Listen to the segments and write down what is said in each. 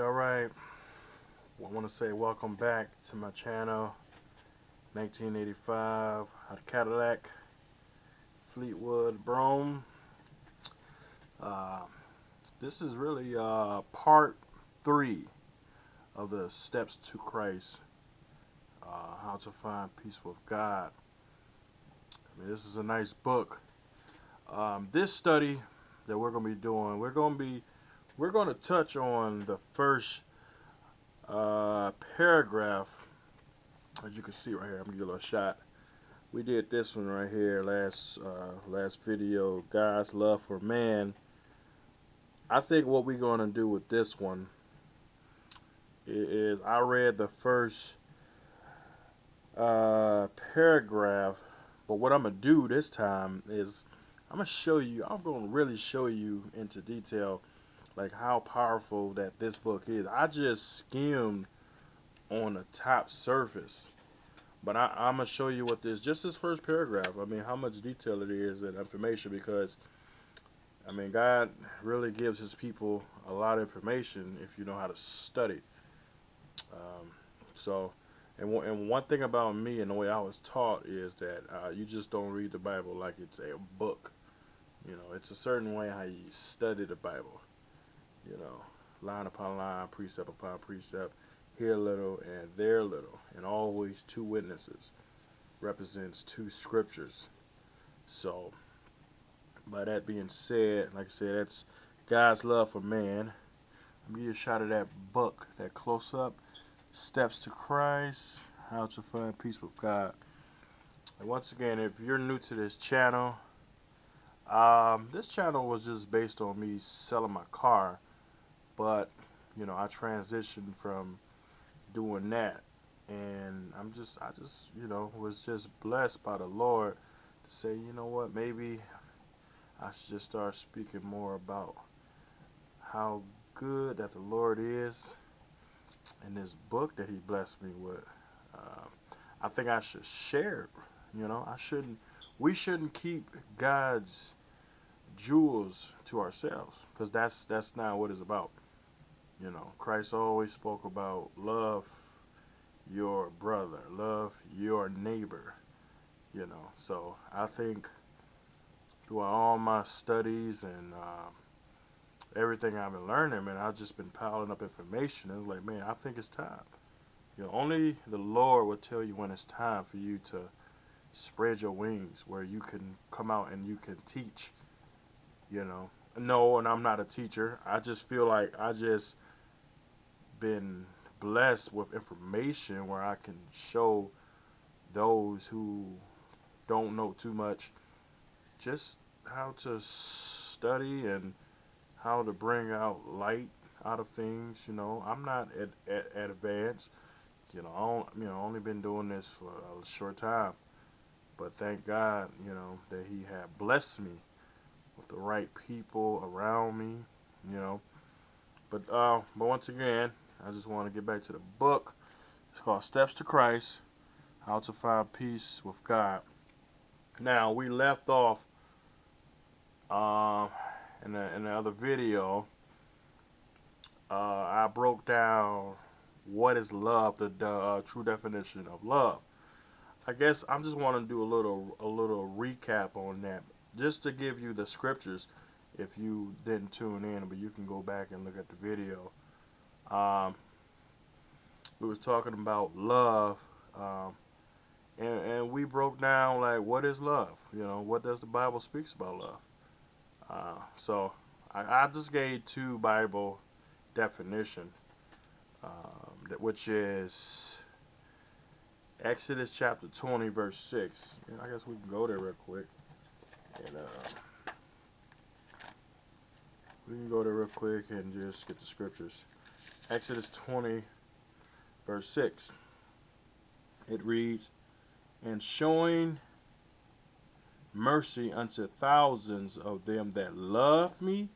All right. I want to say welcome back to my channel. 1985 out of Cadillac, Fleetwood Brougham. Uh, this is really part 3 of the Steps to Christ. How to find peace with God. I mean, this is a nice book. This study that we're going to be doing, we're going to touch on the first paragraph. As you can see right here, I'm gonna give you a little shot. We did this one right here last video, God's love for man. I think what we're gonna do with this one is I read the first paragraph, but what I'm gonna do this time is I'm gonna really show you into detail like how powerful that this book is. I just skimmed on the top surface. But I'm gonna show you what this first paragraph. I mean, how much detail it is and information, because I mean, God really gives His people a lot of information if you know how to study. Um, so, and one thing about me and the way I was taught is that you just don't read the Bible like it's a book. You know, it's a certain way how you study the Bible. You know, line upon line, precept upon precept, here a little and there a little, and always two witnesses represents two scriptures. So, by that being said, like I said, that's God's love for man. I'm gonna give you a shot of that book, that close up, Steps to Christ, How to Find Peace with God. And once again, if you're new to this channel was just based on me selling my car, but you know, I transitioned from doing that, and I just, you know, was just blessed by the Lord to say, you know what, maybe I should just start speaking more about how good that the Lord is in this book that He blessed me with. Um, I think I should share it. You know, I shouldn't. We shouldn't keep God's jewels to ourselves, because that's not what it's about. You know, Christ always spoke about love your brother, love your neighbor. You know, so I think throughout all my studies and everything I've been learning, man, I've just been piling up information. And it's like, man, I think it's time. You know, only the Lord will tell you when it's time for you to spread your wings, where you can come out and you can teach. You know, no, and I'm not a teacher. I just feel like I just been blessed with information where I can show those who don't know too much just how to study and how to bring out light out of things. You know, I'm not at advanced. You know, only been doing this for a short time, but thank God, you know, that He had blessed me with the right people around me. You know, but once again, I just want to get back to the book. It's called Steps to Christ: How to Find Peace with God. Now we left off um, in the other video. I broke down what is love, the true definition of love. I guess I'm just want to do a little recap on that, just to give you the scriptures. If you didn't tune in, but you can go back and look at the video. Um, we was talking about love, um, and we broke down like what is love. You know, what does the Bible speaks about love? So I just gave two Bible definition, which is Exodus chapter 20, verse 6. And I guess we can go there real quick. And We can go there real quick and just get the scriptures. Exodus 20, verse 6. It reads, "And showing mercy unto thousands of them that love me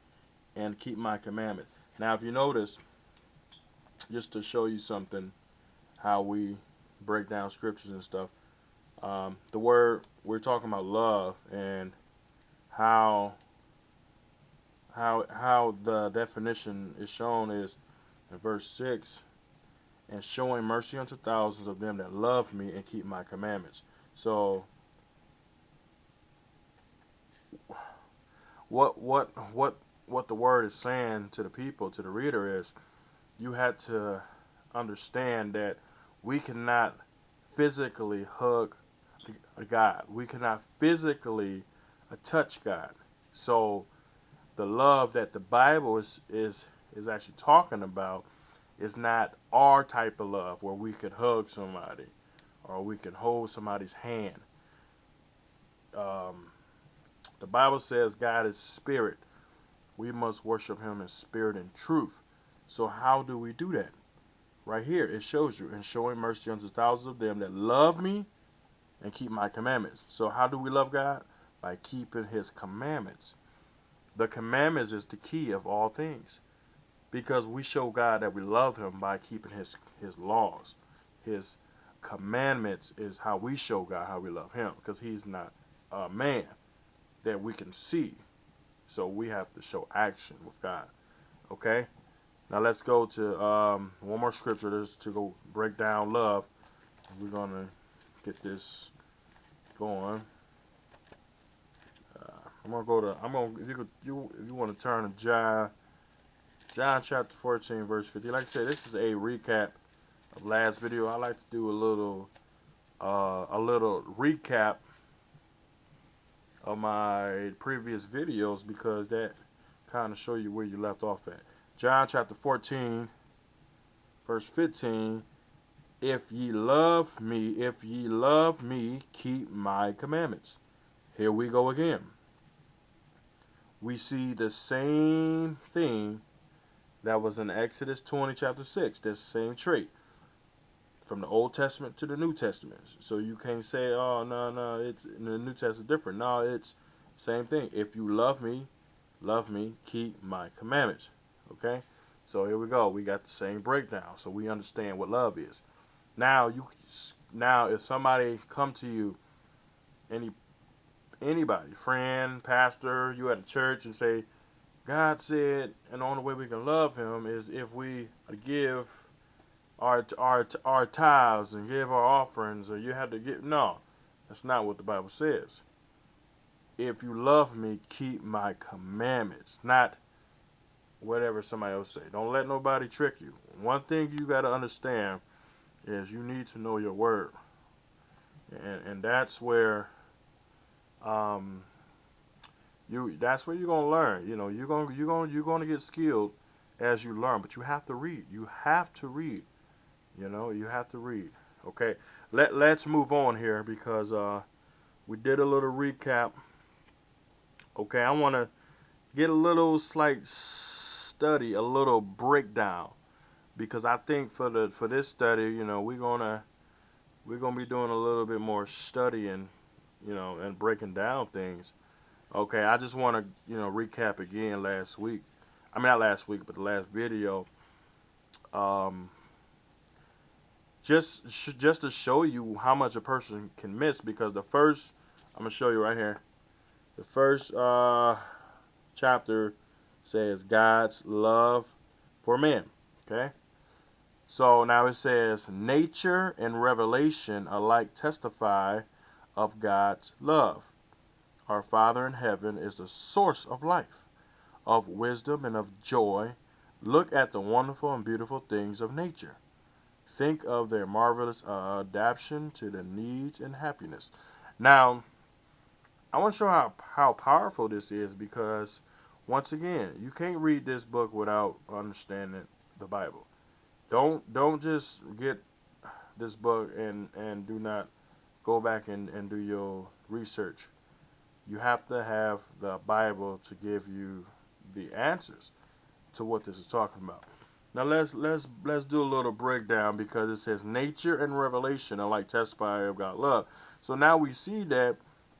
and keep my commandments." Now, if you notice, just to show you something, how we break down scriptures and stuff, the word, we're talking about love, and how the definition is shown is in verse 6, "And showing mercy unto thousands of them that love me and keep my commandments." So what the word is saying to the people, to the reader, is you had to understand that we cannot physically hug God. We cannot physically touch God. So the love that the Bible is actually talking about is not our type of love where we could hug somebody or we can hold somebody's hand. Um, the Bible says God is spirit. We must worship him in spirit and truth. So how do we do that? Right here, it shows you, "And showing mercy unto thousands of them that love me and keep my commandments." So how do we love God? By keeping his commandments. The commandments is the key of all things, because we show God that we love him by keeping his laws. His commandments is how we show God how we love him, because he's not a man that we can see. So we have to show action with God. Okay? Now let's go to one more scripture just to go break down love. We're going to get this going. I'm going to go to, if you want to turn to John chapter 14, verse 50. Like I said, this is a recap of last video. I like to do a little recap of my previous videos, because that kind of show you where you left off at. John chapter 14, verse 15. If ye love me, keep my commandments." Here we go again. We see the same thing that was in Exodus 20, chapter 6. This same trait from the Old Testament to the New Testament. So you can't say, "Oh, no, it's in the New Testament different." No, it's same thing. If you love me, keep my commandments. Okay? So here we go. We got the same breakdown. So we understand what love is. Now if somebody come to you, anybody, friend, pastor, you at a church, and say, "God said, and the only way we can love him is if we give our tithes and give our offerings, or you have to give." No, that's not what the Bible says. If you love me, keep my commandments, not whatever somebody else say. Don't let nobody trick you. One thing you got to understand is you need to know your word, and that's where that's where you're gonna learn. You know, you're gonna get skilled as you learn, but you have to read. You have to read. You know, you have to read. Okay, let's move on here, because we did a little recap. Okay, I want to get a little slight study, a little breakdown, because I think for this study, you know, we're gonna be doing a little bit more studying, you know, and breaking down things. Okay, I just want to, recap again last week. I mean, not last week, but the last video. Um, just to show you how much a person can miss, because the first, I'm gonna show you right here. The first chapter says God's love for men. Okay, so now it says nature and revelation alike testify of God's love. Our Father in heaven is the source of life, of wisdom, and of joy. Look at the wonderful and beautiful things of nature. Think of their marvelous adaptation to the needs and happiness. Now, I want to show how powerful this is, because, once again, you can't read this book without understanding the Bible. Don't just get this book and do not go back and do your research. You have to have the Bible to give you the answers to what this is talking about. Now let's do a little breakdown, because it says nature and revelation are like testify of God's love. So now we see that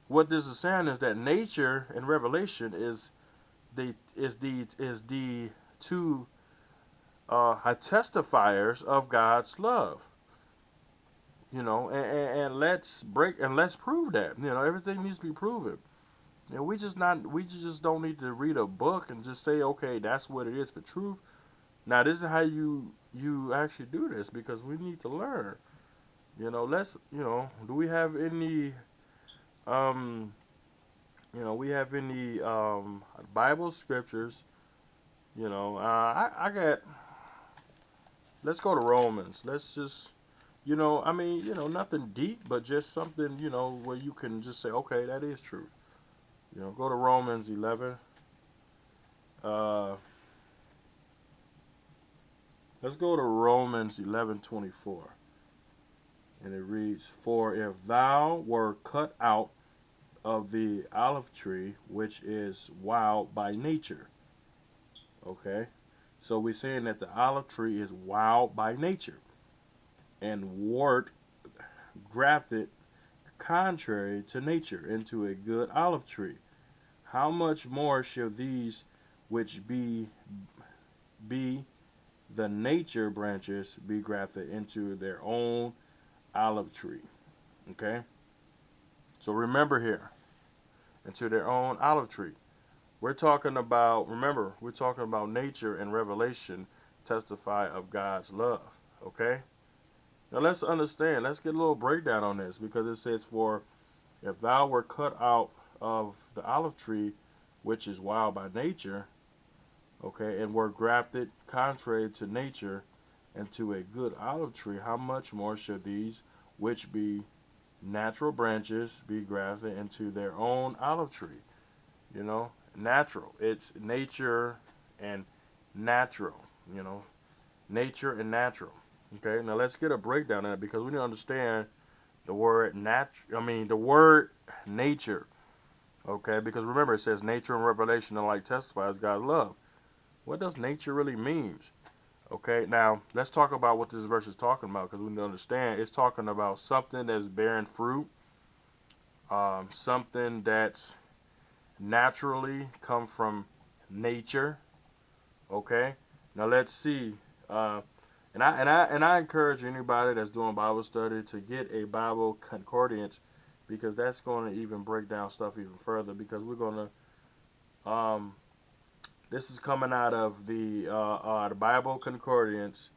what this is saying is that nature and revelation is the two testifiers of God's love. And let's prove that. Everything needs to be proven. We just don't need to read a book and just say, okay, that's what it is for truth. Now this is how you actually do this, because we need to learn. Let's do we have any um Bible scriptures? I got. Let's go to Romans. Let's just nothing deep, but just something where you can just say, okay, that is true. Go to Romans 11. Uh, let's go to Romans 11:24, and it reads, "For if thou were cut out of the olive tree, which is wild by nature," okay, so we're saying that the olive tree is wild by nature, "and wert grafted contrary to nature into a good olive tree, how much more shall these which be the nature branches be grafted into their own olive tree?" Okay? So remember here, into their own olive tree. Remember, we're talking about nature and revelation testify of God's love. Okay? Now let's understand, let's get a little breakdown on this, because it says, "For if thou were cut out of the olive tree, which is wild by nature," okay, "and were grafted contrary to nature into a good olive tree, how much more shall these which be natural branches be grafted into their own olive tree?" Natural. It's nature and natural. You know, nature and natural. Okay, now let's get a breakdown of it, because we need to understand the word the word nature. Okay, because remember, it says nature and revelation are like testifies God's love. What does nature really means? Okay, now let's talk about what this verse is talking about, because we need to understand it's talking about something that's bearing fruit, something that's naturally come from nature. Okay, now let's see. And I encourage anybody that's doing Bible study to get a Bible concordance, because that's going to even break down stuff even further. Because we're going to this is coming out of the Bible concordance.